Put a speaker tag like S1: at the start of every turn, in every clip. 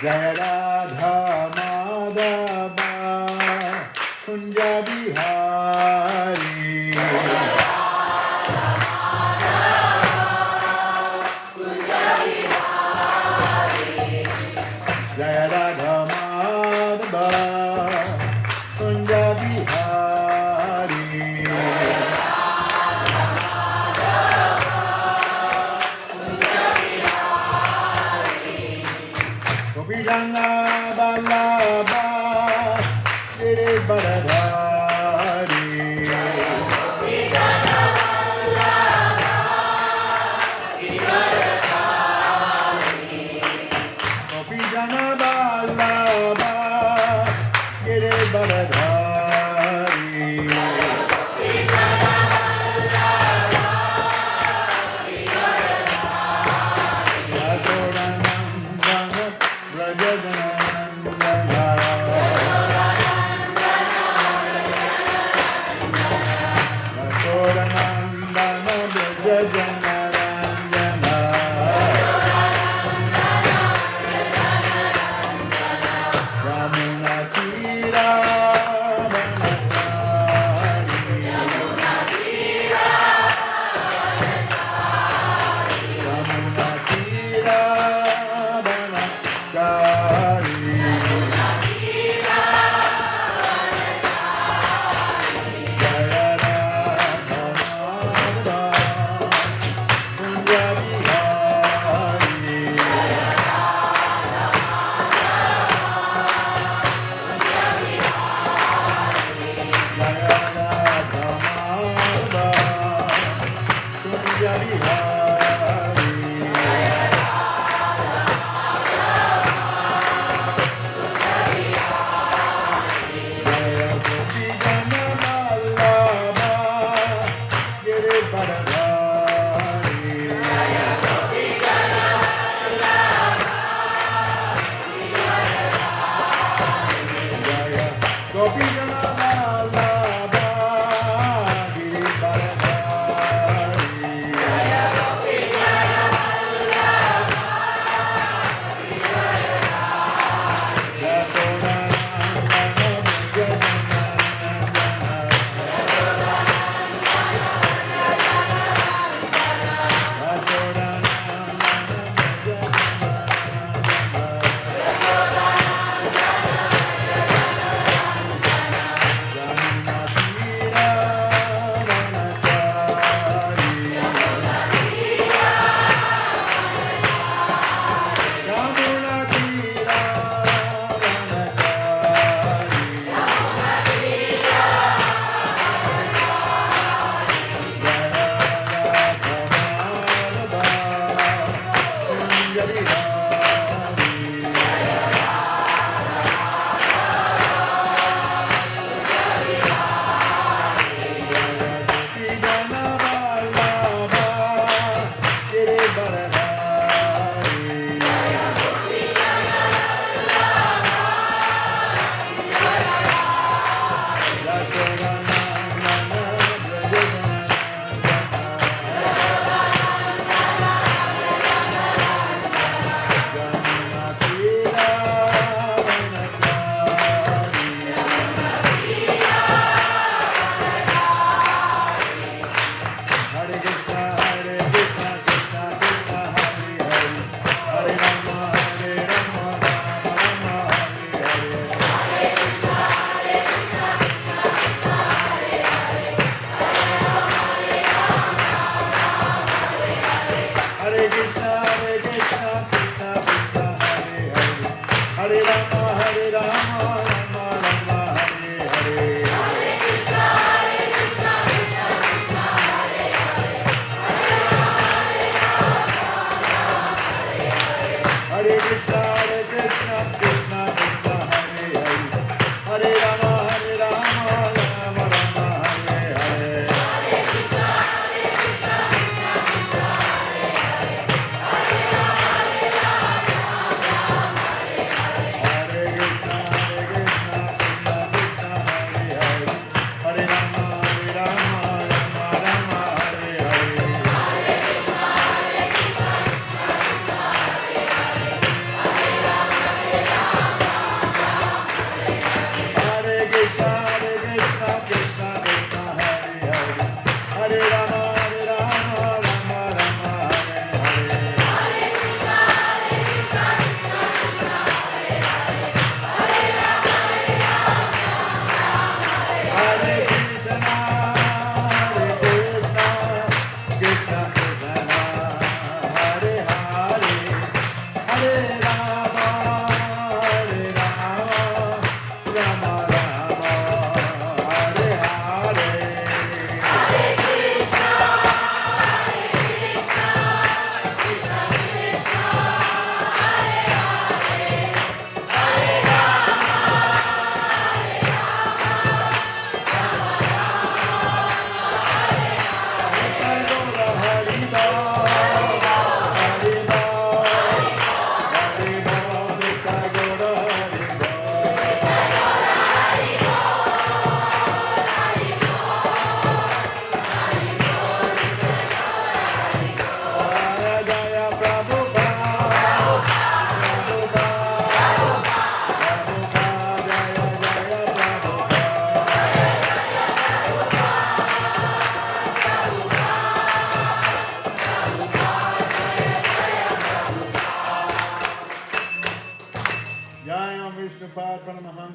S1: Jaya Radha Madhava Kunja Bihari Jaya Radha Madhava Kunja Bihari Gopijana Vallabha Giri Baradhari Gopijana Vallabha Giri Baradhari Yasodanandana Brajajanandana Yasodanandana Brajajanandana Yamuna Tira Vanachari Yamuna Tira Vanachari Jaya Radha Madhava Kunja Bihari Jaya Radha Madhava Kunja Bihari Jaya Gopijana Vallabha Giri Baradhari Jaya Gopijana Vallabha Giri Baradhari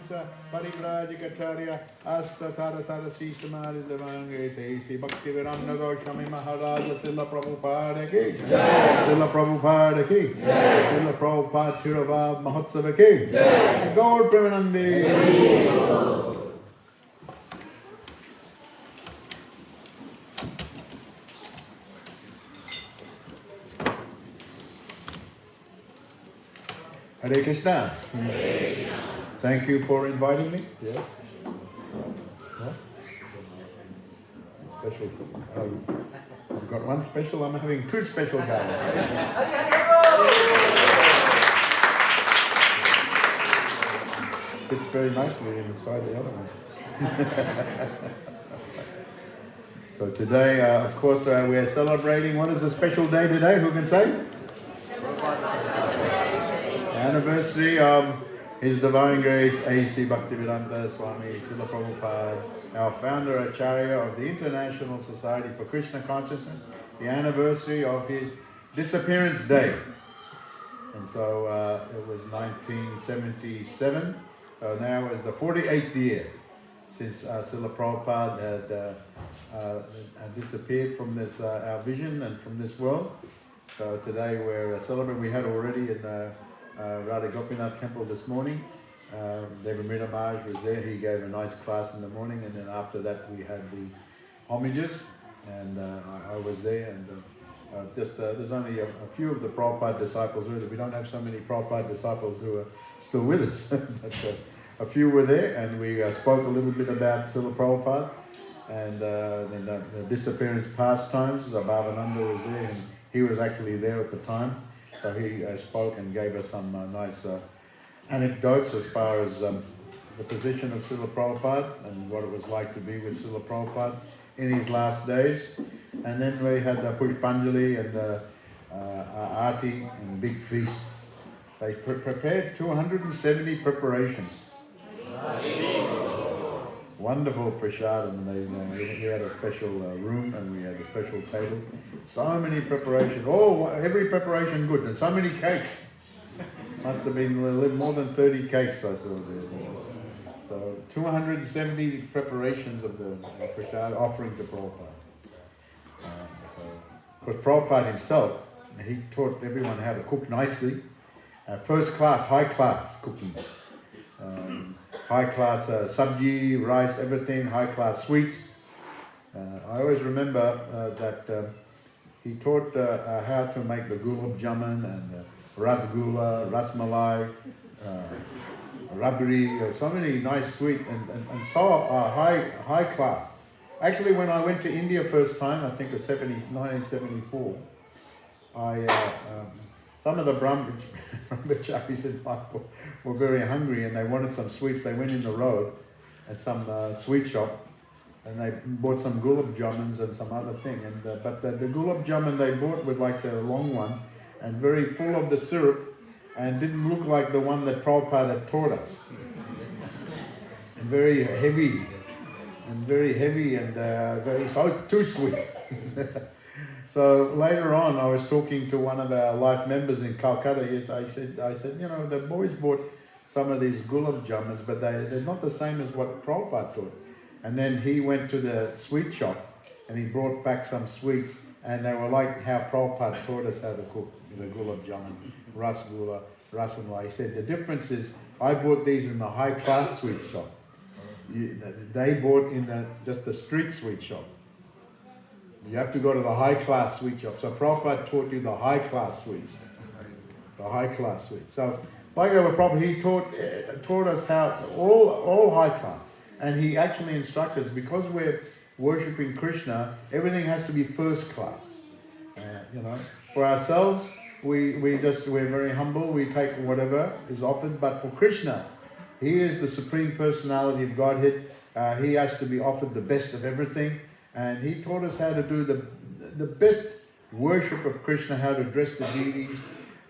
S1: Hamsa Parivrajikacharya Astatara Sarasi Samari Devange Saisi Bhaktivedanta Goswami Maharaja Srila Prabhupada ki Srila Prabhupada ki Srila Prabhupada Tirava Mahotsava ki Gaur Premanandi. Hare Krishna. Thank you for inviting me. Yes. Special. I've got one special. I'm having two special guys. Fits very nicely inside the other one. So today, of course, we are celebrating. What is the special day today? Who can say? Anniversary of His Divine Grace A.C. Bhaktivedanta Swami Srila Prabhupada, our founder Acharya of the International Society for Krishna Consciousness, the anniversary of his disappearance day. And so it was 1977, so now is the 48th year since Srila Prabhupada had disappeared from this our vision and from this world. So today we're celebrating. We had already in Radha Gopinath temple this morning. Devamrita Maharaj was there. He gave a nice class in the morning, and then after that we had the homages, and I was there. And there's only a few of the Prabhupada disciples with us. We don't have so many Prabhupada disciples who are still with us, but a few were there, and we spoke a little bit about Srila Prabhupada and then the disappearance pastimes. Bhavananda was there, and he was actually there at the time. So he spoke and gave us some nice anecdotes as far as the position of Srila Prabhupada and what it was like to be with Srila Prabhupada in his last days. And then we had Pushpanjali and Aarti and big feast. They prepared 270 preparations. Wonderful prasadam. We had a special room and we had a special table. So many preparations. Every preparation good. And so many cakes. Must have been more than 30 cakes I saw there. So 270 preparations of the prasad offering to Prabhupada. Because Prabhupada himself, he taught everyone how to cook nicely. First class, high class cooking. High class sabji, rice, everything, high class sweets. I always remember that he taught how to make the gulab jamun and rasgulla, rasmalai, rabri, so many nice sweet and so high class. Actually, when I went to India first time, I think it was 1974, some of the brahmacharis in Mapur were very hungry and they wanted some sweets. They went in the road at some sweet shop and they bought some gulab jamuns and some other thing. But the gulab jamun they bought was like the long one and very full of the syrup and didn't look like the one that Prabhupada had taught us. And very heavy and too sweet. So later on, I was talking to one of our life members in Calcutta. Yes, I said, the boys bought some of these gulab jamuns, but they're not the same as what Prabhupada taught. And then he went to the sweet shop and he brought back some sweets, and they were like how Prabhupada taught us how to cook the gulab jamun, rasgulla, rasamala. He said the difference is I bought these in the high class sweet shop. They bought in just the street sweet shop. You have to go to the high-class sweet shop. So Prabhupada taught you the high-class sweets. The high-class sweets. So, like Prabhupada, he taught us how, all high-class. And he actually instructed us, because we're worshipping Krishna, everything has to be first class. For ourselves, we're very humble. We take whatever is offered. But for Krishna, he is the Supreme Personality of Godhead. He has to be offered the best of everything. And he taught us how to do the best worship of Krishna, how to dress the deities,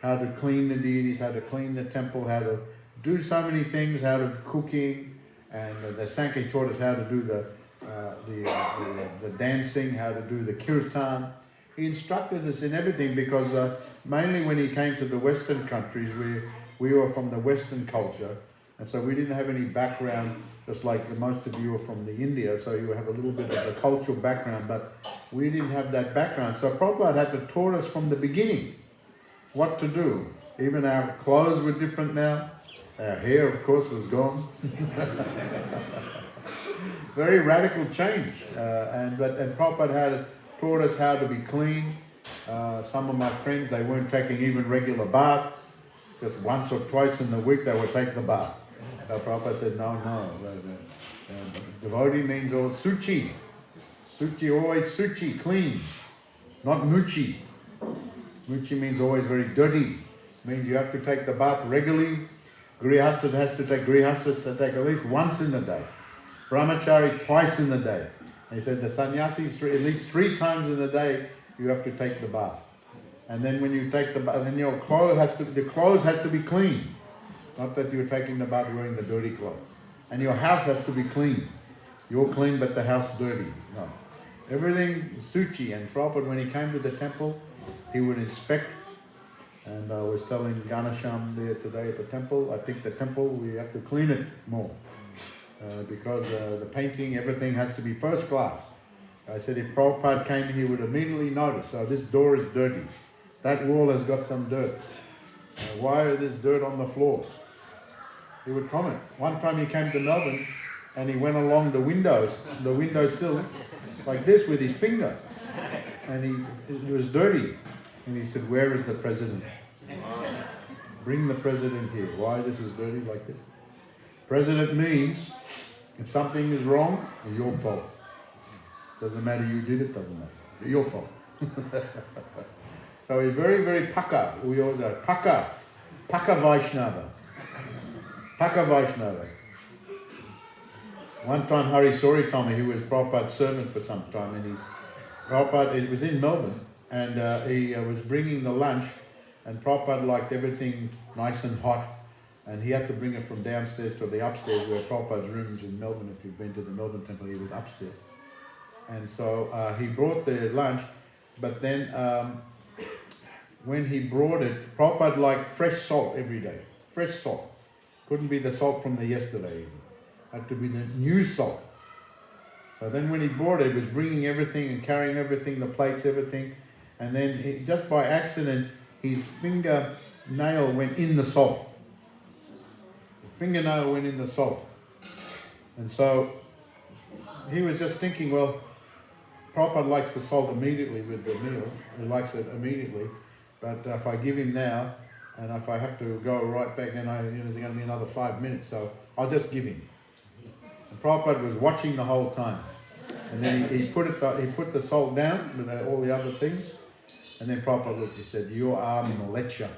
S1: how to clean the deities, how to clean the temple, how to do so many things, how to cooking, and the Sankey taught us how to do the dancing, how to do the kirtan. He instructed us in everything because mainly when he came to the Western countries, we were from the Western culture, And so we didn't have any background, just like most of you are from the India, so you have a little bit of a cultural background, but we didn't have that background. So Prabhupada had to taught us from the beginning what to do. Even our clothes were different now. Our hair, of course, was gone. Very radical change. And Prabhupada had taught us how to be clean. Some of my friends, they weren't taking even regular bath. Just once or twice in the week they would take the bath. So Prabhupada said, no. Devotee means all suchi. Suchi, always suchi, clean. Not muchi. Muchi means always very dirty. Means you have to take the bath regularly. Grihastha has to take at least once in the day. Brahmachari twice in the day. And he said the sannyasis at least 3 times in the day you have to take the bath. And then when you take the bath, then the clothes has to be clean. Not that you're taking the bath wearing the dirty clothes. And your house has to be clean. You're clean but the house dirty. No. Everything suchi. And Prabhupada, when he came to the temple, he would inspect. And I was telling Ganesham there today at the temple, I think the temple, we have to clean it more. Because the painting, everything has to be first class. I said if Prabhupada came in, he would immediately notice, so this door is dirty. That wall has got some dirt. Why is this dirt on the floor? He would comment. One time he came to Melbourne and he went along the windowsill, like this with his finger. And it was dirty. And he said, where is the president? Bring the president here. Why this is dirty like this? President means if something is wrong, it's your fault. Doesn't matter you did it, doesn't matter. It's your fault. So he's very, very paka. We all know paka Vaishnava. Paka Vaishnava. One time Hari Sori told me he was Prabhupada's servant for some time, and Prabhupada, it was in Melbourne, and he was bringing the lunch, and Prabhupada liked everything nice and hot, and he had to bring it from downstairs to the upstairs where Prabhupada's room is in Melbourne. If you've been to the Melbourne temple, he was upstairs. And so he brought the lunch, but then when he brought it, Prabhupada liked fresh salt every day. Fresh salt. Couldn't be the salt from the yesterday. Had to be the new salt. So then when he brought it, he was bringing everything and carrying everything, the plates, everything. And then just by accident, his fingernail went in the salt. The fingernail went in the salt. And so he was just thinking, well, Prabhupada likes the salt immediately with the meal. He likes it immediately. But if I give him now, and if I have to go right back, then there's going to be another 5 minutes. So I'll just give him. And Prabhupada was watching the whole time. And then he put the salt down with all the other things. And then Prabhupada looked, he said, you are malecha.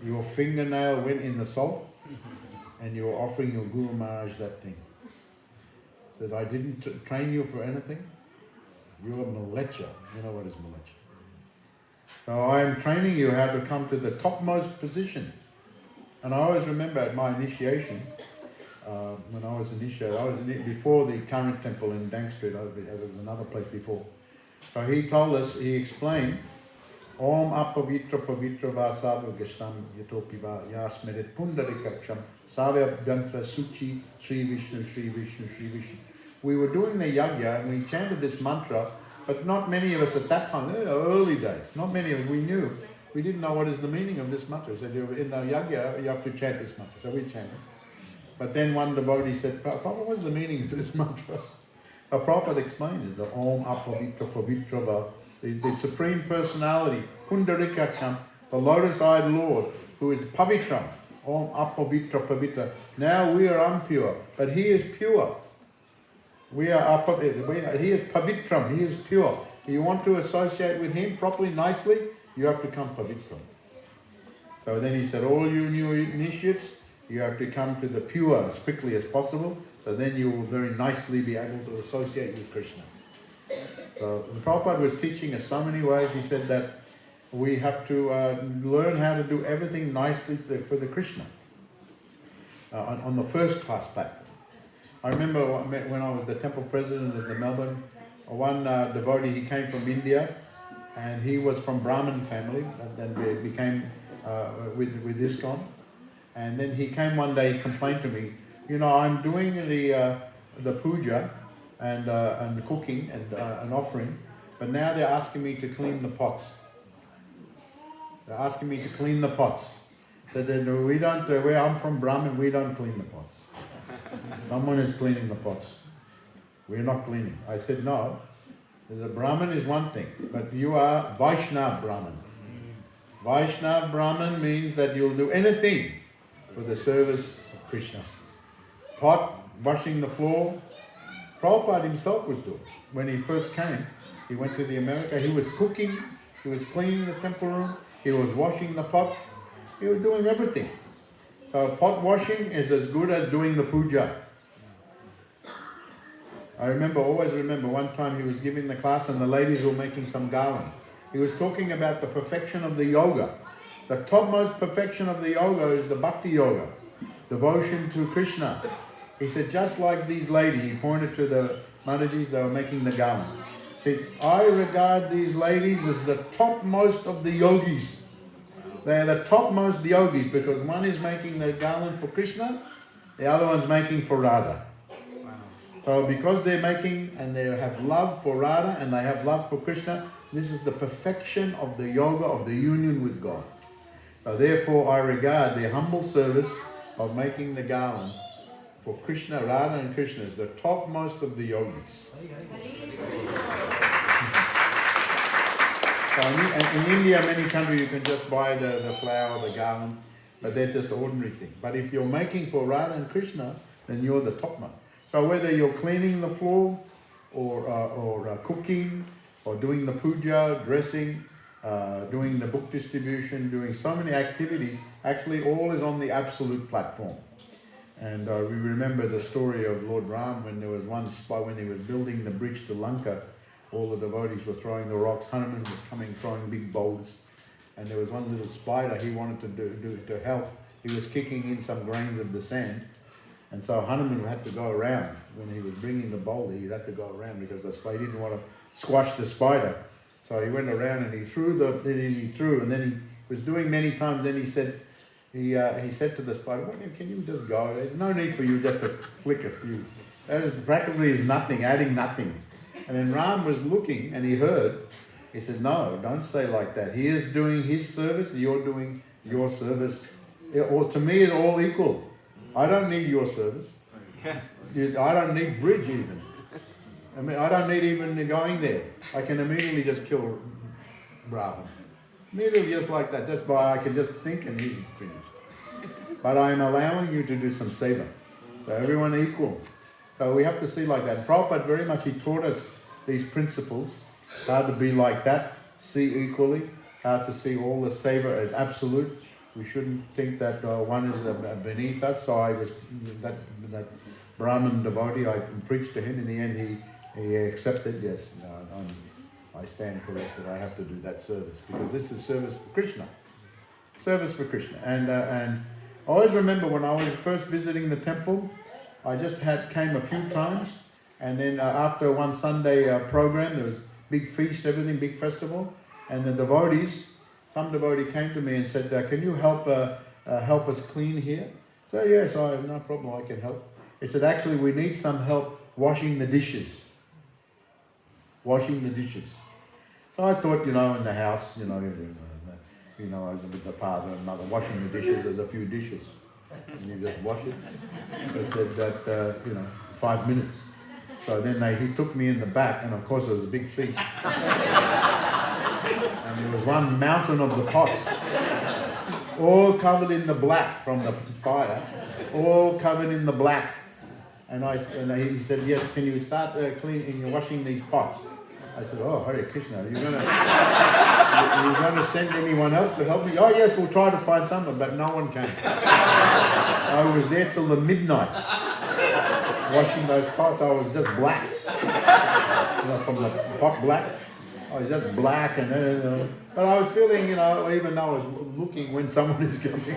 S1: Your fingernail went in the salt, and you're offering your Guru Maharaj that thing. He said, I didn't train you for anything. You're malecha. You know what is malecha. So I am training you how to come to the topmost position. And I always remember at my initiation, when I was initiated, before the current temple in Dank Street, there was another place before. So he told us, he explained, Om apavitra pavitra vasava gashtam yatopiva yasmerit pundarikaksham savya byantra suchi Sri Vishnu, Sri Vishnu, Sri Vishnu. We were doing the yajna and we chanted this mantra, but not many of us at that time, early days, not many of us, we didn't know what is the meaning of this mantra. So in the yajna, you have to chant this mantra. So we chanted. But then one devotee said, Prabhupada, what is the meaning of this mantra? So Prabhupada explained it, the Om Apavitra Pavitrava, the Supreme Personality, Pundarikakam, the lotus-eyed Lord, who is Pavitram, Om Apavitra Pavitra. Now we are impure, but he is pure. He is Pavitram, he is pure. If you want to associate with him properly, nicely, you have to come Pavitram. So then he said, all you new initiates, you have to come to the pure as quickly as possible, so then you will very nicely be able to associate with Krishna. So Prabhupada was teaching us so many ways. He said that we have to learn how to do everything nicely for the Krishna on the first class platform. I remember when I was the temple president of the Melbourne, one devotee, he came from India, and he was from Brahmin family, and then became with ISKCON. And then he came one day, he complained to me, I'm doing the puja and cooking and an offering, but now they're asking me to clean the pots. They're asking me to clean the pots. So then we don't, where I'm from Brahmin, we don't clean the pots. Someone is cleaning the pots. We're not cleaning. I said, no. The Brahmin is one thing, but you are Vaishnav Brahmin. Vaishnav Brahmin means that you'll do anything for the service of Krishna. Pot, washing the floor. Prabhupada himself was doing. When he first came, he went to the America, he was cooking, he was cleaning the temple room, he was washing the pot, he was doing everything. So pot washing is as good as doing the puja. I always remember one time he was giving the class and the ladies were making some garland. He was talking about the perfection of the yoga. The topmost perfection of the yoga is the bhakti yoga, devotion to Krishna. He said, just like these ladies, he pointed to the Madhajis that were making the garland. He said, I regard these ladies as the topmost of the yogis. They are the topmost yogis because one is making the garland for Krishna, the other one's making for Radha. So because they're making and they have love for Radha and they have love for Krishna, this is the perfection of the yoga of the union with God. So therefore I regard their humble service of making the garland for Krishna, Radha and Krishna is the topmost of the yogis. So in India, many countries you can just buy the flower, the garland, but they're just ordinary things. But if you're making for Radha and Krishna, then you're the topmost. So whether you're cleaning the floor or cooking or doing the puja, dressing, doing the book distribution, doing so many activities, actually all is on the absolute platform. And we remember the story of Lord Ram when there was one spot when he was building the bridge to Lanka, all the devotees were throwing the rocks, Hanuman was coming throwing big boulders, and there was one little spider he wanted to do to help. He was kicking in some grains of the sand, and so Hanuman had to go around. When he was bringing the boulder, he had to go around because the spider didn't want to squash the spider. So he went around and he threw, and then he was doing many times. Then he said to the spider, well, can you just go? There's no need for you just to flick a few. That is practically is nothing, adding nothing. And then Ram was looking and he heard. He said, no, don't say like that. He is doing his service, you're doing your service. Or to me, it's all equal. I don't need your service. I don't need bridge even. I mean, I don't need even going there. I can immediately just kill Brahman. Immediately just like that. I can just think and he's finished. But I'm allowing you to do some seva. So everyone equal. So we have to see like that. Prabhupada very much, he taught us these principles, how to be like that, see equally, how to see all the seva as absolute. We shouldn't think that one is beneath us. So I was, that Brahmin devotee, I preached to him. In the end, he accepted, yes, I stand corrected. I have to do that service because this is service for Krishna. Service for Krishna. And I always remember when I was first visiting the temple, I just came a few times, and then after one Sunday program, there was big feast, everything, big festival, and the devotees, some devotee came to me and said, can you help us clean here? So yes, no problem, I can help. He said, actually, we need some help washing the dishes. Washing the dishes. So I thought, in the house, I was with the father and mother, washing the dishes, there's a few dishes. And you just wash it. I said that, 5 minutes. So then he took me in the back, and of course it was a big feast. And there was one mountain of the pots, all covered in the black from the fire, all covered in the black. And he said, yes, can you start cleaning, washing these pots? I said, oh, Hare Krishna, are you going to send anyone else to help me? Oh, yes, we'll try to find someone, but no one came. I was there till the midnight, washing those pots. I was just black, from the pot black. I was just black, but I was feeling, even though I was looking when someone is coming,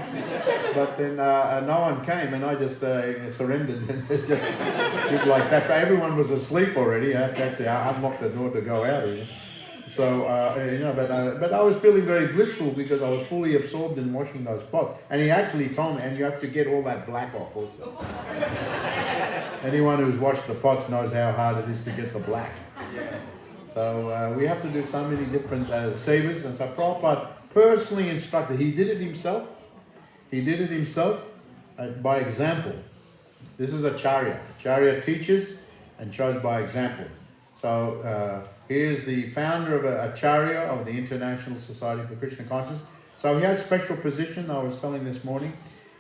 S1: but then no one came, and I just surrendered and just did like that. But everyone was asleep already. Actually, I unlocked the door to go out. So So, but I was feeling very blissful because I was fully absorbed in washing those pots. And he actually told me, and you have to get all that black off also. Anyone who's washed the pots knows how hard it is to get the black. So we have to do so many different savers. And so Prabhupada personally instructed. He did it himself. He did it himself by example. This is Acharya. Acharya teaches and shows by example. So here's the founder of Acharya of the International Society for Krishna Consciousness. So he has special position. I was telling this morning.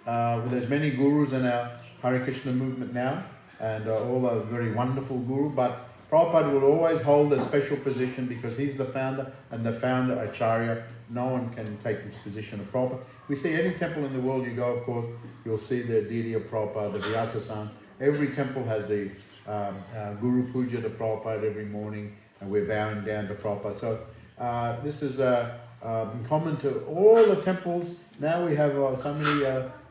S1: There's many gurus in our Hare Krishna movement now, and all are very wonderful guru. But Prabhupada will always hold a special position because he's the founder, and the founder Acharya. No one can take this position of Prabhupada. We see any temple in the world you go, of course, you'll see the deity of Prabhupada, the Vyasa-san. Every temple has the Guru Puja to Prabhupada every morning, and we're bowing down to Prabhupada. So this is common to all the temples. Now we have so many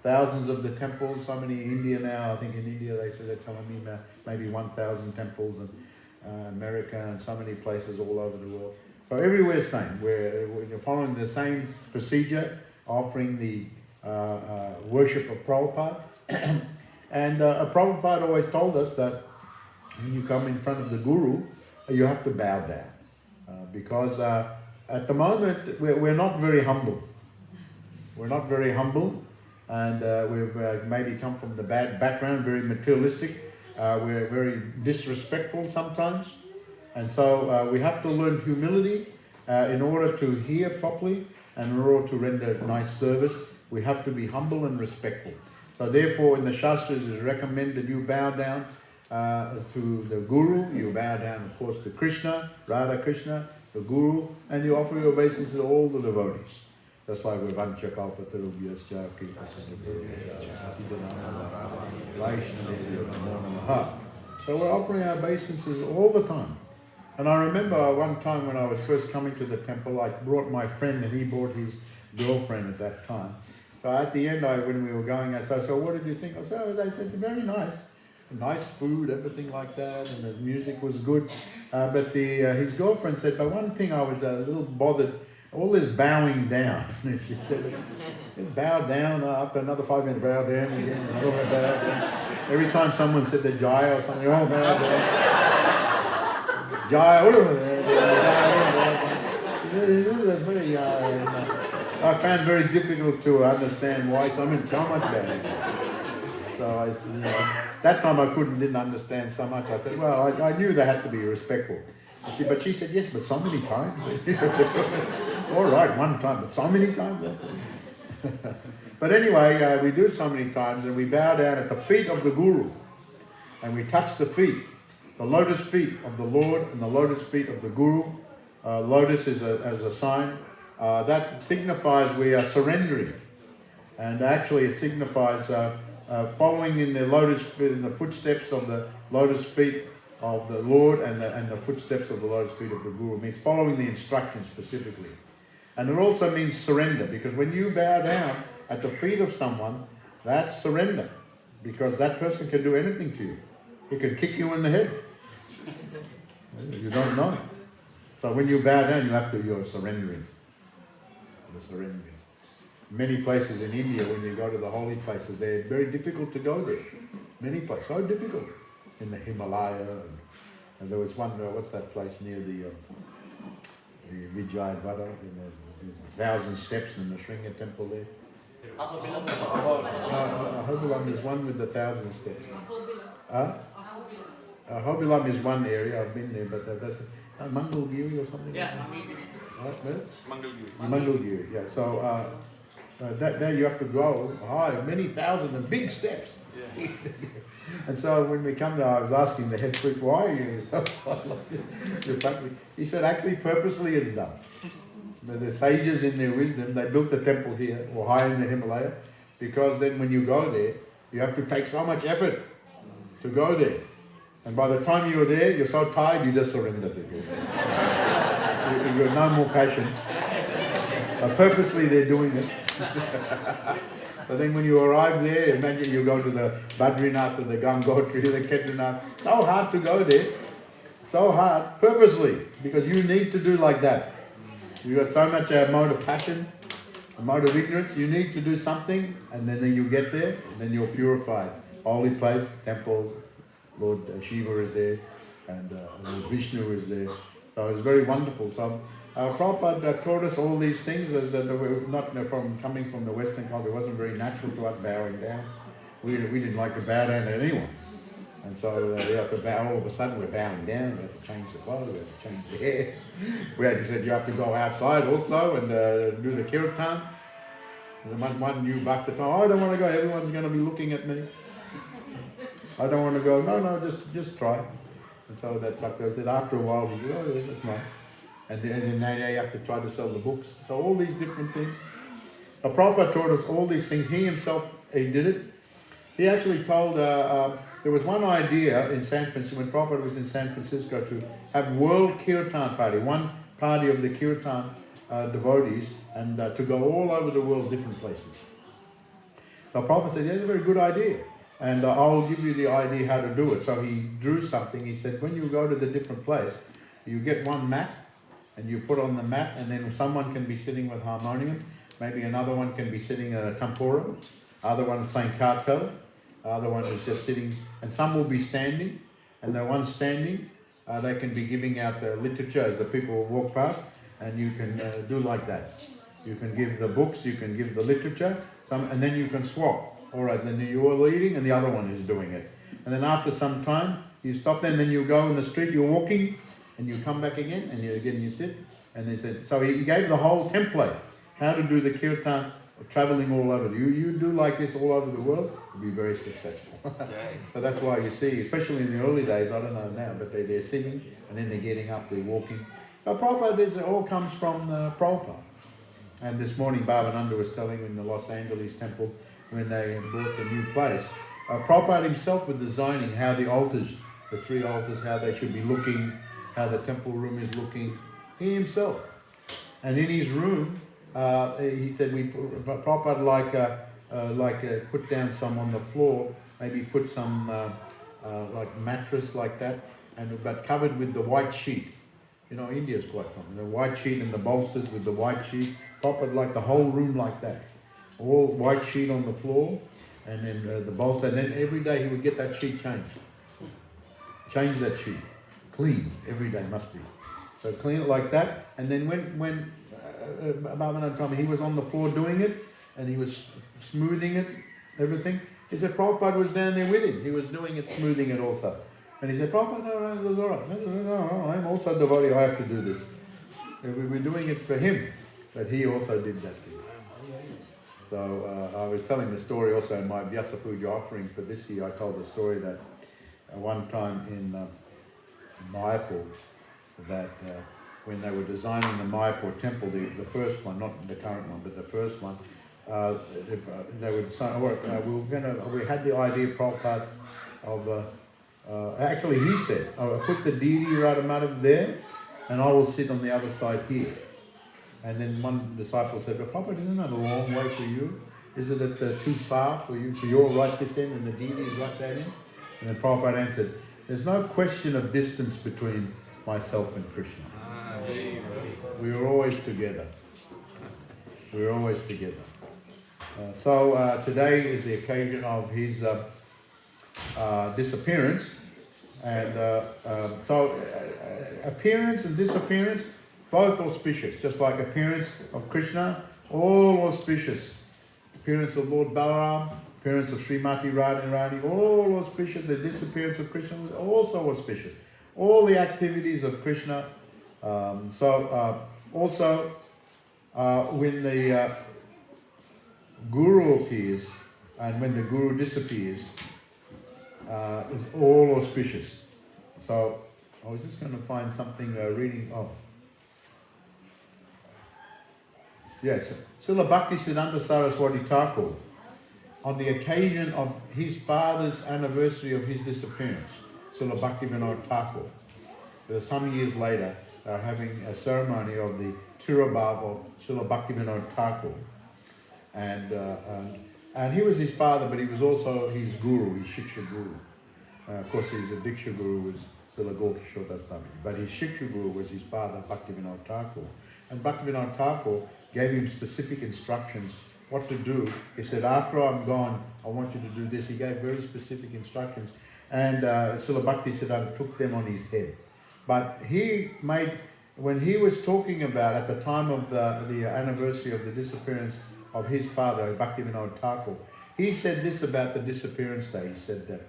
S1: thousands of the temples, so many in India now. I think in India they say they're telling me maybe 1,000 temples, and America and so many places all over the world. So everywhere same. We're following the same procedure, offering the worship of Prabhupada. And Prabhupada always told us that when you come in front of the Guru, you have to bow down. Because at the moment, we're not very humble. We're not very humble, and we've maybe come from the bad background, very materialistic. We're very disrespectful sometimes. And so we have to learn humility in order to hear properly, and in order to render nice service. We have to be humble and respectful. So therefore in the Shastras it is recommended you bow down to the Guru, you bow down of course to Krishna, Radha Krishna, the Guru, and you offer your obeisance to all the devotees. That's why we're Vancha Kalpa Tarubhyascha Kripa Vaishnava. So we're offering our obeisances all the time. And I remember one time when I was first coming to the temple, I brought my friend and he brought his girlfriend at that time. So at the end, when we were going, I said, so what did you think? I said, they said, very nice. Nice food, everything like that, and the music was good. But his girlfriend said, but one thing I was a little bothered, all this bowing down. She said, bow down, after another 5 minutes, bow down again, another bow down. Every time someone said the Jaya or something, oh, bow down. Jaya, I found very difficult to understand why so much bowing. So that time I didn't understand so much. I said, well, I knew they had to be respectful. But she said, yes, but so many times. All right, one time, but so many times. But anyway, we do so many times, and we bow down at the feet of the Guru, and we touch the feet, the lotus feet of the Lord and the lotus feet of the Guru. Lotus is as a sign. That signifies we are surrendering. And actually it signifies following in the footsteps of the lotus feet of the Lord and the footsteps of the lotus feet of the Guru. It means following the instructions specifically. And it also means surrender, because when you bow down at the feet of someone, that's surrender. Because that person can do anything to you. He can kick you in the head. You don't know. So when you bow down, you're surrendering. You're surrendering. Many places in India, when you go to the holy places, they're very difficult to go there. Many places, so difficult. In the Himalaya, and there was one, what's that place near the Vijayavada, in the 1,000 steps in the Sringa temple there? Ahobilam is one with the 1,000 steps. Ahobilam is one area, I've been there, but that's Mangalgiri or something?
S2: Yeah,
S1: Mangalgiri. Mangalgiri, yeah. So there you have to go high, many thousand and big steps. Yeah. And so when we come there, I was asking the head priest, why are you so like He said, actually purposely it's done. The sages in their wisdom, they built the temple here, or high in the Himalaya, because then when you go there, you have to take so much effort to go there. And by the time you're there, you're so tired, you just surrender. You've got no more patience. But purposely they're doing it. So then when you arrive there, imagine you go to the Badrinath or the Gangotri, the Kedarnath. So hard to go there. so hard, purposely, because you need to do like that. You got so much mode of passion, a mode of ignorance. You need to do something, and then you get there, and then you're purified. Holy place, temple, Lord Shiva is there, and Lord Vishnu is there. So it's very wonderful. So Prabhupada taught us all these things that were not coming from the Western culture. It wasn't very natural to us bowing down. We didn't like to bow down to anyone. And so we have to bow, all of a sudden we're bowing down, we have to change the clothes, we have to change the hair. We had said you have to go outside also and do the kirtan. And one new bhakta told, I don't want to go, everyone's going to be looking at me. I don't want to go, no, just try. And so that bhakta said, after a while, he said, oh, yeah, that's nice. And then now you have to try to sell the books. So all these different things. Prabhupada taught us all these things. He himself, he did it. He actually told, there was one idea in San Francisco, when Prabhupada was in San Francisco, to have World Kirtan Party, one party of the Kirtan devotees, and to go all over the world, different places. So Prabhupada said, yeah, it's a very good idea. And I'll give you the idea how to do it. So he drew something. He said, when you go to the different place, you get one mat, and you put on the mat, and then someone can be sitting with harmonium, maybe another one can be sitting at a tempura, other one's playing cartel, other one is just sitting, and some will be standing, and the ones standing, they can be giving out the literature as the people will walk past, and you can do like that. You can give the books, you can give the literature, and then you can swap. All right, then you're leading and the other one is doing it. And then after some time, you stop there, and then you go in the street, you're walking, and you come back again, and you sit. And he said, so he gave the whole template, how to do the kirtan, traveling all over. You do like this all over the world, you'll be very successful. So that's why you see, especially in the early days, I don't know now, but they're sitting, and then they're getting up, they're walking. So Prabhupada, it all comes from Prabhupada. And this morning, Bhavananda was telling in the Los Angeles temple, when they bought the new place, Prabhupada himself was designing how the altars, the 3 altars, how they should be looking, how the temple room is looking, he himself. And in his room, he said, Prabhupada put down some on the floor, maybe put some like mattress like that, but covered with the white sheet. You know, India's quite common. The white sheet and the bolsters with the white sheet. Prabhupada like the whole room like that. All white sheet on the floor, and then the bolster. And then every day he would get that sheet changed. Change that sheet. Clean every day must be. So clean it like that. And then when Bhavananda told me he was on the floor doing it, and he was smoothing it, everything. He said Prabhupada was down there with him. He was doing it, smoothing it also. And he said, Prabhupada, no, it was all right. No, I'm also a devotee, I have to do this. And we were doing it for him, but he also did that thing. So I was telling the story also in my Vyasa Puja offering for this year. I told the story that one time in Mayapur, that when they were designing the Mayapur temple, the first one, not the current one, but the first one, they were deciding, we had the idea, Prabhupada, of, actually he said, I'll put the deity Radhamata there, and I will sit on the other side here. And then one disciple said, but Prabhupada, isn't that a long way for you? Is it too far for you? So you're right this end and the deity is right that end? And then Prabhupada answered, there's no question of distance between myself and Krishna. We are always together. We are always together. So today is the occasion of his disappearance. And so appearance and disappearance, both auspicious, just like appearance of Krishna, all auspicious. Appearance of Lord Balaram, appearance of Srimati Radharani, all auspicious. The disappearance of Krishna was also auspicious. All the activities of Krishna. Also, when the Guru appears and when the Guru disappears, it's all auspicious. So I was just going to find something reading. Yes, Srila Bhaktisiddhanta Saraswati Thakur, on the occasion of his father's anniversary of his disappearance, Srila Bhaktivinoda Thakur, some years later, having a ceremony of the Tirabhav of Srila Bhaktivinoda Thakur. And he was his father, but he was also his guru, his Shiksha guru. Of course, he's a Diksha guru, was Srila Gaurkishore Das Bhakti. But his Shiksha Guru was his father, Bhaktivinoda Thakur. And Bhaktivinoda Thakur gave him specific instructions what to do. He said, after I'm gone, I want you to do this. He gave very specific instructions. And Srila Bhaktisiddhanta took them on his head. But when he was talking about, at the time of the anniversary of the disappearance of his father, Bhaktivinoda Thakur, he said this about the disappearance day. He said,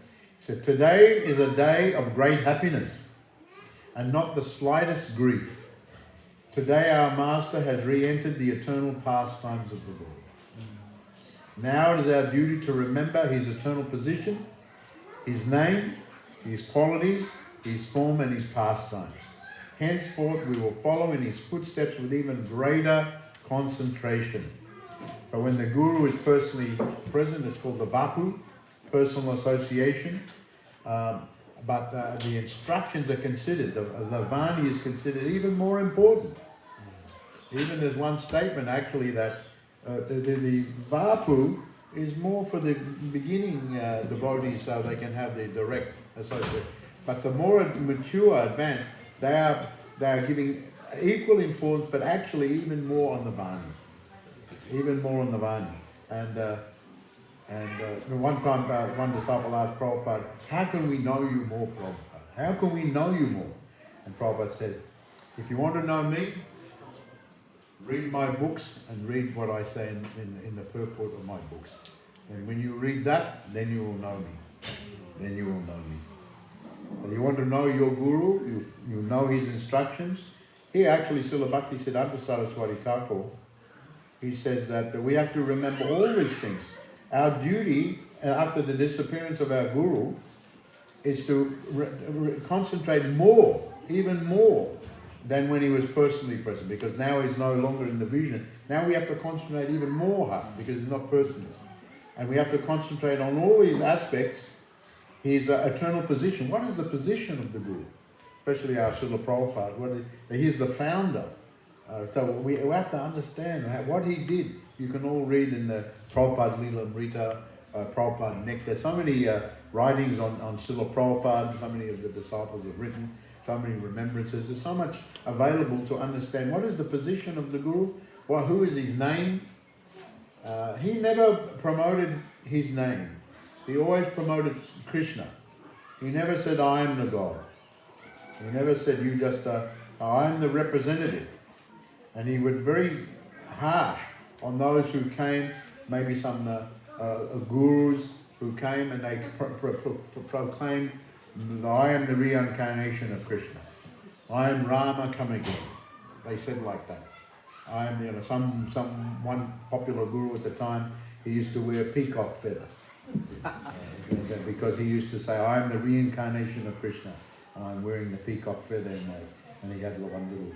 S1: today is a day of great happiness and not the slightest grief. Today our Master has re-entered the eternal pastimes of the Lord. Now it is our duty to remember his eternal position, his name, his qualities, his form and his pastimes. Henceforth we will follow in his footsteps with even greater concentration. But when the Guru is personally present, it's called the Vapu, personal association. But the instructions are considered, the Vani is considered even more important. Even there's one statement actually that the Vapu is more for the beginning devotees so they can have the direct association. But the more mature, advanced, they are giving equal importance, but actually even more on the Vani. Even more on the Vani. And one time, one disciple asked Prabhupada, how can we know you more, Prabhupada? How can we know you more? And Prabhupada said, if you want to know me, read my books and read what I say in the purport of my books. And when you read that, then you will know me. Then you will know me. If you want to know your Guru, you know his instructions. Here actually, Srila Bhaktisiddhanta Saraswati Thakur, he says that we have to remember all these things. Our duty, after the disappearance of our Guru, is to concentrate more, even more, than when he was personally present, because now he's no longer in the vision. Now we have to concentrate even more because he's not personal. And we have to concentrate on all these aspects, his eternal position. What is the position of the Guru? Especially our Srila Prabhupada. He's the founder. So we have to understand what he did. You can all read in the Prabhupada's Leela Amrita, Prabhupada Nectar. So many writings on Srila Prabhupada, so many of the disciples have written, so many remembrances. There's so much available to understand. What is the position of the Guru? Well, who is his name? He never promoted his name. He always promoted Krishna. He never said, I am the God. He never said, you just, I am the representative. And he was very harsh on those who came, maybe some gurus who came and they proclaimed, I am the reincarnation of Krishna. I am Rama come again. They said like that. I am, one popular guru at the time, he used to wear a peacock feather. Because he used to say, I am the reincarnation of Krishna. And I'm wearing the peacock feather and he had one little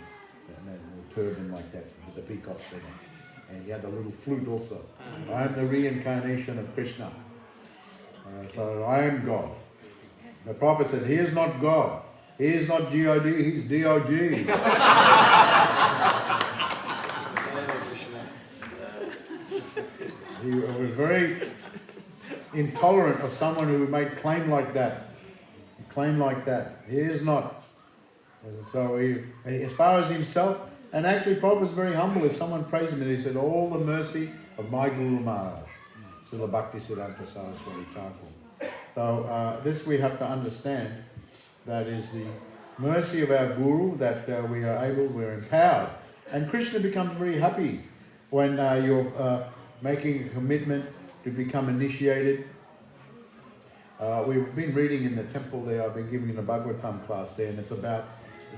S1: turban like that with the peacock feather. And he had a little flute also. I am the reincarnation of Krishna. So I am God. The Prophet said, he is not God. He is not G-O-D, he's D-O-G. He was very intolerant of someone who made claim like that. Claim like that. He is not. So he, as far as himself, and actually Prabhupada was very humble. If someone praised him, and he said, all the mercy of my Guru Maharaj, Srila Bhaktisiddhanta Saraswati Thakur. So this we have to understand, that is the mercy of our Guru, that we're empowered. And Krishna becomes very happy when you're making a commitment to become initiated. We've been reading in the temple there, I've been giving the Bhagavatam class there, and it's about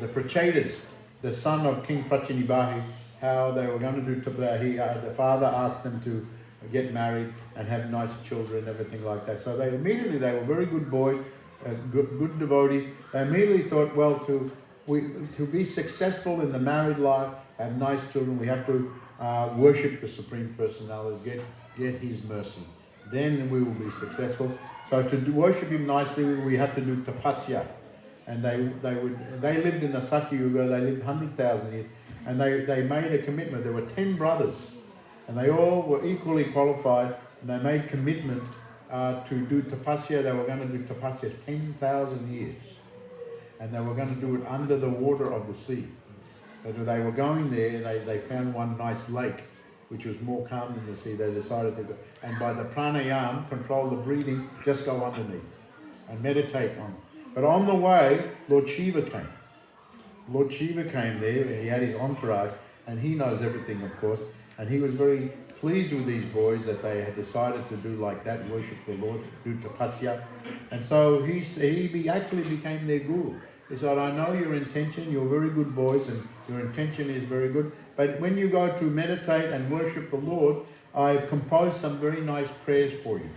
S1: the Prachetas, the son of King Prachinibahi, how they were going to do the father asked them to get married and have nice children and everything like that. So they were very good boys, good devotees. They immediately thought, well, to be successful in the married life, have nice children, we have to worship the Supreme Personality, get his mercy. Then we will be successful. So to worship him nicely, we have to do tapasya. And they lived in the Satya Yuga, they lived 100,000 years, and they made a commitment. There were 10 brothers, and they all were equally qualified, and they made commitment to do tapasya. They were going to do tapasya 10,000 years. and they were going to do it under the water of the sea. But when they were going there, they found one nice lake, which was more calm than the sea. They decided to go, and by the pranayama, control the breathing, just go underneath and meditate on it. But on the way, Lord Shiva came. Lord Shiva came there, and he had his entourage, and he knows everything, of course, and he was very pleased with these boys that they had decided to do like that, worship the Lord, do tapasya. And so he actually became their guru. He said, I know your intention, you're very good boys, and your intention is very good, but when you go to meditate and worship the Lord, I've composed some very nice prayers for you.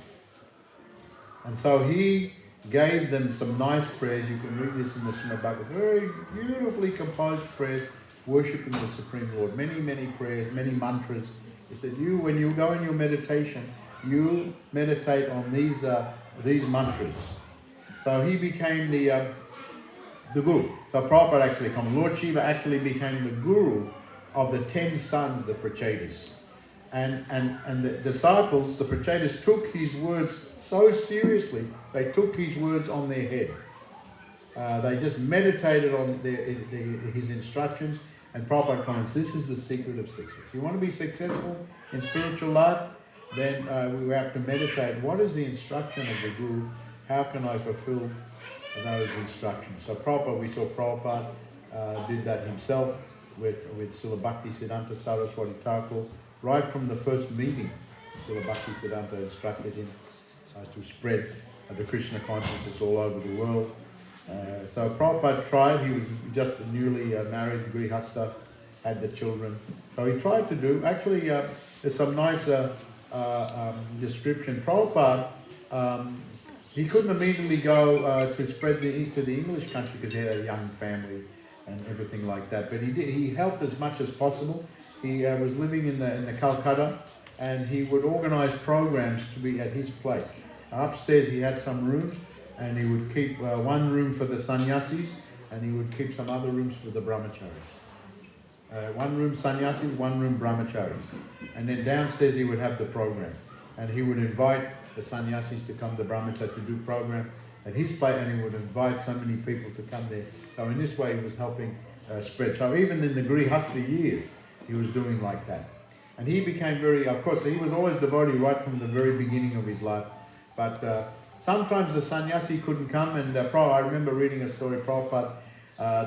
S1: And so he gave them some nice prayers. You can read this in the Srimad Bhagavatam. Very beautifully composed prayers, worshipping the Supreme Lord. Many, many prayers, many mantras. He said, when you go in your meditation, you meditate on these mantras. So he became the guru. So Prabhupada actually Lord Shiva actually became the guru of the 10 sons, the Prachetas. And the disciples, the Prachetas, took his words so seriously, they took his words on their head. They just meditated on his instructions, and Prabhupada comments, this is the secret of success. You want to be successful in spiritual life? Then we have to meditate. What is the instruction of the Guru? How can I fulfill those instructions? So Prabhupada, we saw Prabhupada did that himself with Srila Bhakti Siddhanta Saraswati Thakur. Right from the first meeting, Srila Bhakti Siddhanta instructed him to spread the Krishna consciousness all over the world. So Prabhupada tried. He was just newly married, Grihastha, had the children. So he tried to do, actually there's some nice description. Prabhupada, he couldn't immediately go to spread to the English country because he had a young family and everything like that. But he helped as much as possible. He was living in the Calcutta, and he would organize programs to be at his place. Upstairs he had some rooms, and he would keep one room for the sannyasis, and he would keep some other rooms for the brahmacharis. One room sannyasis, one room brahmacharis. And then downstairs he would have the program. And he would invite the sannyasis to come to brahmachari to do program at his place, and he would invite so many people to come there. So in this way he was helping spread. So even in the Grihastha years, he was doing like that. And he became very, of course, he was always devotee right from the very beginning of his life. But sometimes the sannyasi couldn't come, and I remember reading a story, Prabhupada,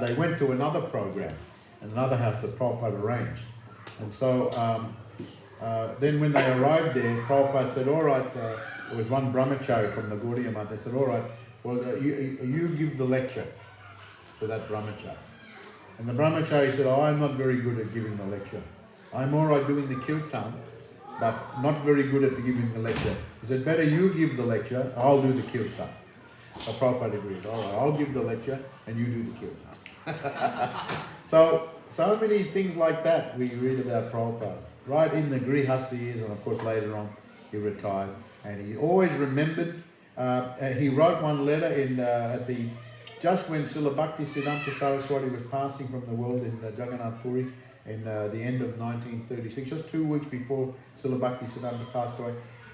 S1: they went to another program, another house that Prabhupada arranged. And so then when they arrived there, Prabhupada said, all right, there was one brahmachari from the Gaudiya Math. They said, all right, well, you give the lecture to that brahmachari. And the brahmachari said, I'm not very good at giving the lecture. I'm all right doing the kirtan, but not very good at giving the lecture. He said, better you give the lecture, I'll do the kirtan. So Prabhupada agreed, all right, I'll give the lecture and you do the kirtan. So many things like that we read about Prabhupada. Right in the Grihastha years, and of course later on he retired. And he always remembered, he wrote one letter just when Srila Bhakti Siddhanta Saraswati was passing from the world in Jagannath Puri in the end of 1936, just 2 weeks before Srila Bhakti Siddhanta passed away,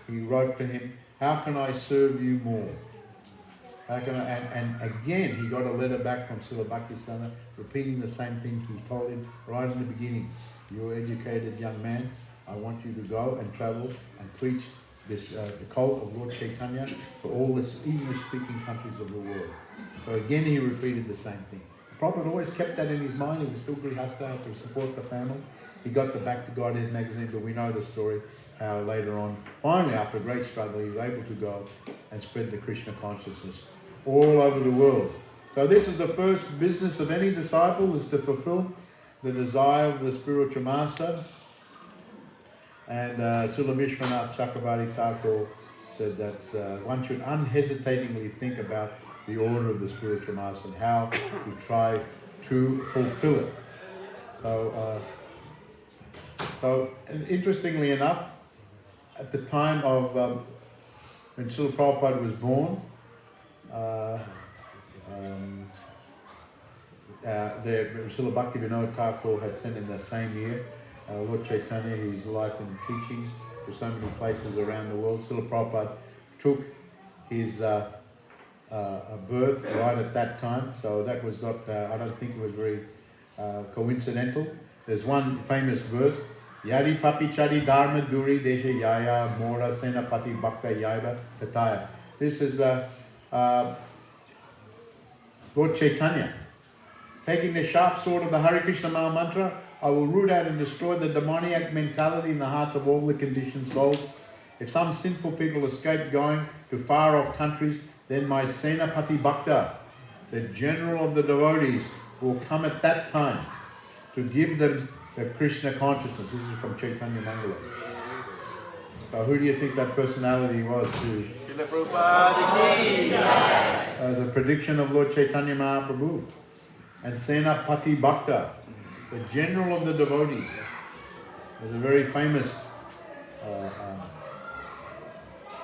S1: he wrote to him, how can I serve you more? How can I? And again, he got a letter back from Srila Bhakti Siddhanta repeating the same thing he told him right in the beginning. You're an educated young man. I want you to go and travel and preach the cult of Lord Chaitanya to all the English-speaking countries of the world. So again, he repeated the same thing. Prabhupada always kept that in his mind. He was still Grihastha to support the family. He got the Back to Godhead magazine, but we know the story, how later on, finally after a great struggle, he was able to go and spread the Krishna consciousness all over the world. So this is the first business of any disciple, is to fulfill the desire of the spiritual master. And Srila Vishwanath Chakravarti Thakur said that one should unhesitatingly think about the order of the spiritual master and how to try to fulfill it. So interestingly enough, at the time of when Srila Prabhupada was born, Srila Bhakti Vinod Thakur had sent in the same year Lord Chaitanya, his life and teachings to so many places around the world. Srila Prabhupada took his a birth right at that time, so that was not, I don't think it was very coincidental. There's one famous verse, Yadi Papi Chadi Dharma Duri Desha Yaya Mora Sena Pati Bhakta Yaiva Tataya. This is Lord Chaitanya taking the sharp sword of the Hare Krishna Maha Mantra. I will root out and destroy the demoniac mentality in the hearts of all the conditioned souls. If some sinful people escape going to far off countries, then my Senapati Bhakta, the general of the devotees, will come at that time to give them the Krishna consciousness. This is from Chaitanya Mangala. So who do you think that personality was? Srila Prabhupada. The prediction of Lord Chaitanya Mahaprabhu. And Senapati Bhakta, the general of the devotees, was a very famous.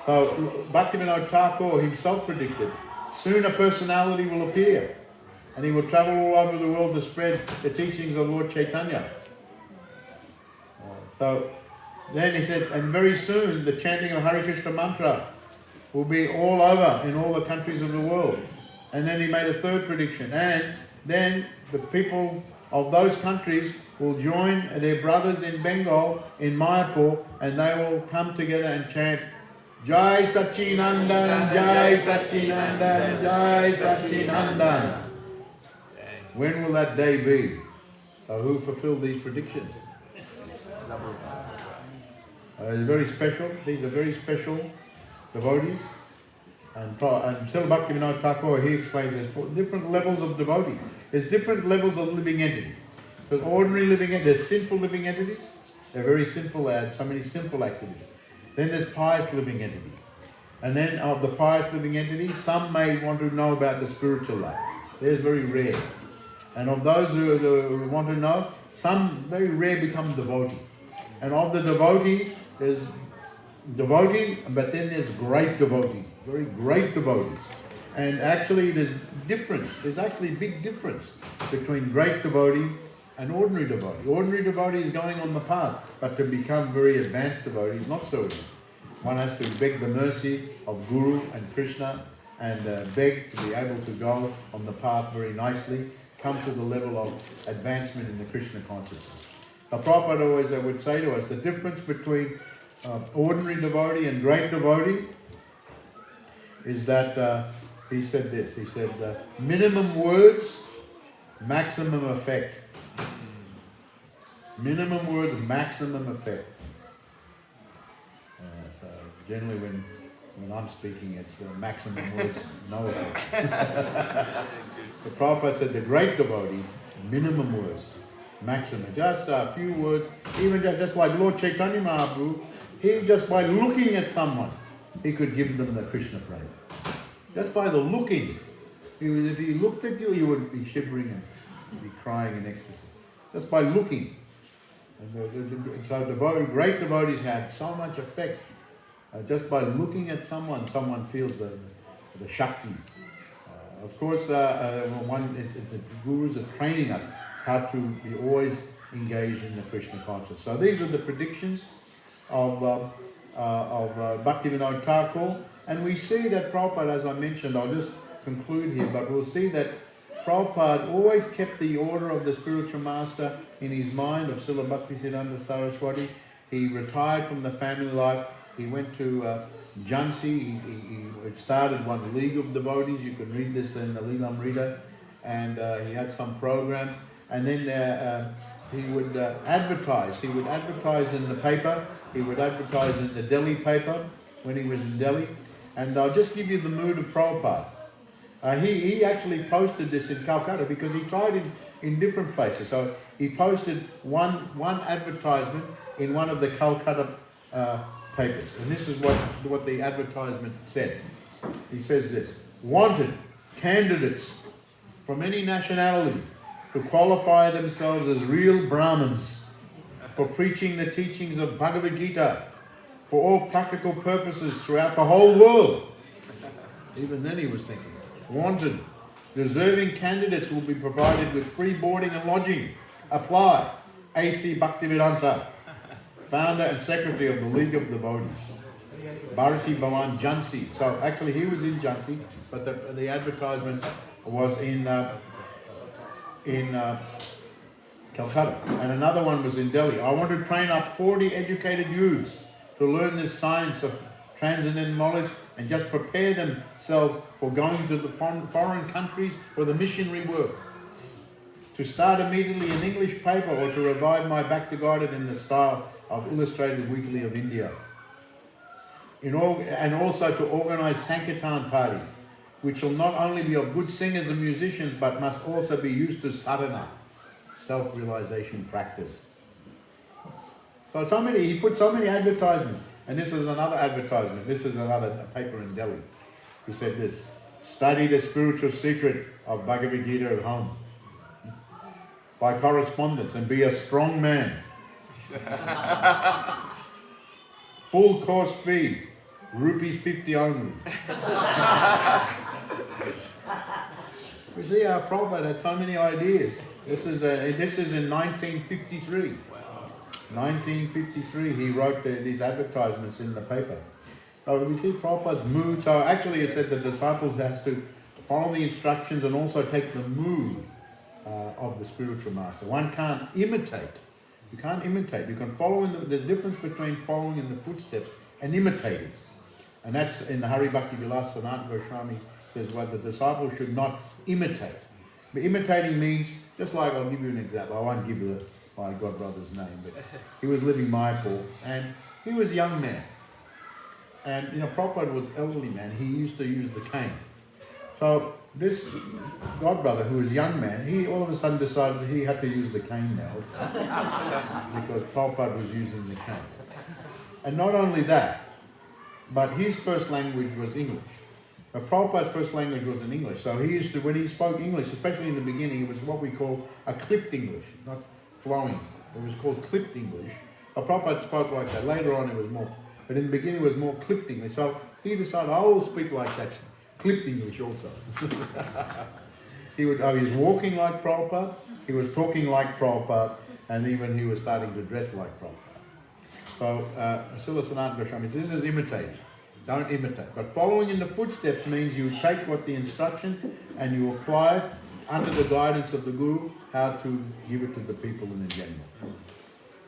S1: So Bhaktivinoda Thakur himself predicted, soon a personality will appear and he will travel all over the world to spread the teachings of Lord Chaitanya. So then he said, and very soon the chanting of Hare Krishna mantra will be all over in all the countries of the world. And then he made a third prediction, and then the people of those countries will join their brothers in Bengal, in Mayapur, and they will come together and chant Jai Sachinandan, Jai Sachinandan, Jai Sachinandan. When will that day be? So who fulfilled these predictions? Very special. These are very special devotees. And Srila Bhaktivinoda Thakur, he explains there's different levels of devotee. There's different levels of living entity. So ordinary living entities, there's sinful living entities. They're very sinful, they have so many sinful activities. Then there's pious living entity. And then of the pious living entity, some may want to know about the spiritual life. There's very rare. And of those who want to know, some very rare become devotee. And of the devotee, there's devotee, but then there's great devotee. Very great devotees. And actually there's difference. There's actually a big difference between great devotee and ordinary devotee. Ordinary devotee is going on the path, but to become very advanced devotee is not so easy. One has to beg the mercy of Guru and Krishna and beg to be able to go on the path very nicely, come to the level of advancement in the Krishna consciousness. Now Prabhupada always would say to us, the difference between ordinary devotee and great devotee is that, he said this, he said, minimum words, maximum effect. Minimum words, maximum effect. So generally when I'm speaking, it's maximum words, no effect. The Prabhupada said the great devotees, minimum words, maximum. Just a few words, even just like Lord Chaitanya Mahaprabhu, he just by looking at someone, he could give them the Krishna prema. Just by the looking. If he looked at you, you would be shivering and be crying in ecstasy. Just by looking. And so great devotees have so much effect. Just by looking at someone feels the Shakti. Of course, the gurus are training us how to be always engaged in the Krishna consciousness. So these are the predictions of Bhaktivinoda Thakur. And we see that Prabhupada, as I mentioned, I'll just conclude here, but we'll see that Prabhupada always kept the order of the spiritual master in his mind of Srila Bhaktisiddhanta Saraswati. He retired from the family life. He went to Jhansi. He started one League of Devotees. You can read this in the Leelamrita. And he had some programs. And then he would advertise. He would advertise in the paper. He would advertise in the Delhi paper when he was in Delhi. And I'll just give you the mood of Prabhupada. He actually posted this in Calcutta because he tried in different places. So he posted one advertisement in one of the Calcutta papers. And this is what the advertisement said. He says this: wanted candidates from any nationality to qualify themselves as real Brahmins for preaching the teachings of Bhagavad Gita for all practical purposes throughout the whole world. Even then he was thinking, wanted. Deserving candidates will be provided with free boarding and lodging. Apply. A.C. Bhaktivedanta, founder and secretary of the League of Devotees. Bharati Bhawan, Jhansi. So actually he was in Jhansi, but the advertisement was in Calcutta, and another one was in Delhi. I want to train up 40 educated youths to learn this science of transcendental knowledge and just prepare themselves for going to the foreign countries for the missionary work. To start immediately an English paper or to revive my Bhakti Guided in the style of Illustrated Weekly of India. And also to organize Sankirtan parties, which will not only be of good singers and musicians, but must also be used to sadhana, self-realization practice. So he put so many advertisements, and this is another advertisement. This is another paper in Delhi. He said this: study the spiritual secret of Bhagavad Gita at home by correspondence and be a strong man. Full course fee, rupees 50 only. We see how Prabhupada had so many ideas. This is in 1953. 1953 he wrote these advertisements in the paper. So we see Prabhupada's mood. So actually it said the disciples has to follow the instructions and also take the mood of the spiritual master. One can't imitate. You can't imitate. You can follow there's a difference between following in the footsteps and imitating. And that's in the Hari Bhakti Vilas Sanatana Goswami says, well, the disciple should not imitate. But imitating means, just like, I'll give you an example. I won't give you my godbrother's name, but he was living Mayapur, and he was a young man. And, Prabhupada was elderly man. He used to use the cane. So this godbrother, who was a young man, he all of a sudden decided he had to use the cane now because Prabhupada was using the cane. And not only that, but his first language was English. But Prabhupada's first language was in English. So he used to, when he spoke English, especially in the beginning, it was what we call a clipped English, not flowing. It was called clipped English. But Prabhupada spoke like that. Later on it was more, but in the beginning it was more clipped English. So he decided, I will speak like that, clipped English also. He was walking like Prabhupada, he was talking like Prabhupada, and even he was starting to dress like Prabhupada. So, Srila Sanatana Goswami says, this is imitating. Don't imitate. But following in the footsteps means you take what the instruction and you apply it under the guidance of the Guru, how to give it to the people in the general.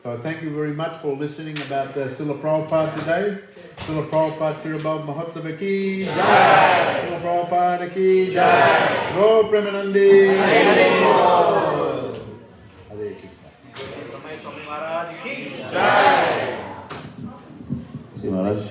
S1: So thank you very much for listening about Srila Prabhupada today. Srila Prabhupada Tirabhav Mahotsava ki Jai. Srila Prabhupada ki Jai. Go Premanandi. Hare Krishna.
S2: Ramai Swami Maharaj ki Jai.
S1: Maharaj.